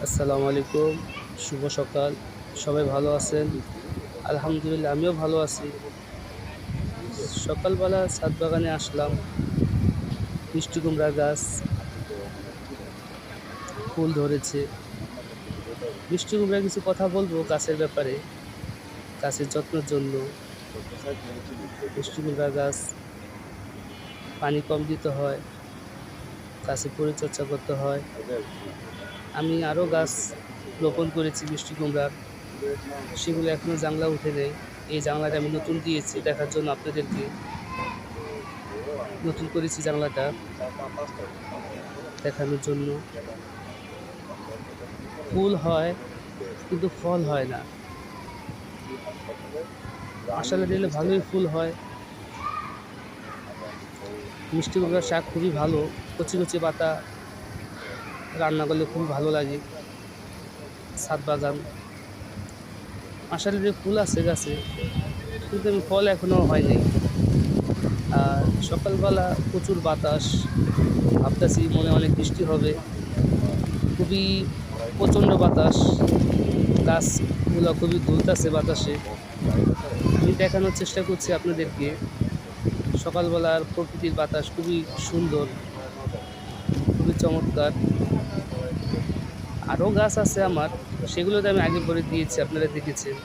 আসসালামু আলাইকুম, শুভ সকাল। সবাই ভালো আছেন? আলহামদুলিল্লাহ আমিও ভালো আছি। সকালবেলা ছাদ বাগানে আসলাম। মিষ্টি কুমড়া গাছ ফুল ধরেছে। মিষ্টি কুমড়ার কিছু কথা বলবো গাছের ব্যাপারে, গাছের যত্নের জন্য। মিষ্টি কুমড়া গাছ পানি কম দিতে হয়, গাছের পরিচর্যা করতে হয়। আমি আরও গাছ রোপণ করেছি মিষ্টি কুমড়ার, সেগুলো এখনও জাংলা উঠে নেই। এই জাংলাটা আমি নতুন দিয়েছি দেখার জন্য আপনাদেরকে। নতুন করেছি জানলাটা দেখানোর জন্য। ফুল হয় কিন্তু ফল হয় না। আসলে দিলে ভালোই ফুল হয়। মিষ্টি কুমড়ার শাক খুবই ভালো, কচি কচি পাতা রান্না করলে খুবই ভালো লাগে। ছাদ বাগান আসলে যে ফুল আছে গাছে, কিন্তু ফল এখনও হয়নি। আর সকালবেলা প্রচুর বাতাস, ভাবতেছি মনে অনেক বৃষ্টি হবে। খুবই প্রচণ্ড বাতাস, গাছগুলো খুবই দুলতাছে বাতাসে। আমি দেখানোর চেষ্টা করছি আপনাদেরকে সকালবেলার প্রকৃতির বাতাস খুবই সুন্দর, খুবই চমৎকার। আরও গাছ আছে আমার, সেগুলোতে আমি আগে পরে দিয়েছি, আপনারা দেখেছেন।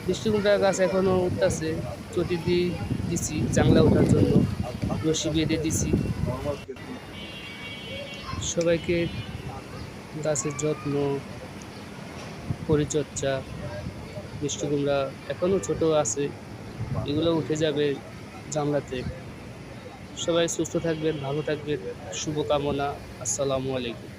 মিষ্টি কুমড়া গাছ এখনও উঠতেছে, চটি দিয়ে দিছি জাংলা ওঠার জন্য, রশি বেঁধে দিছি। সবাইকে গাছের যত্ন, পরিচর্যা। মিষ্টি কুমড়া এখনও ছোট আছে, এগুলো উঠে যাবে জানলাতে। সবাই সুস্থ থাকবেন, ভালো থাকবেন, শুভকামনা। আসসালামু আলাইকুম।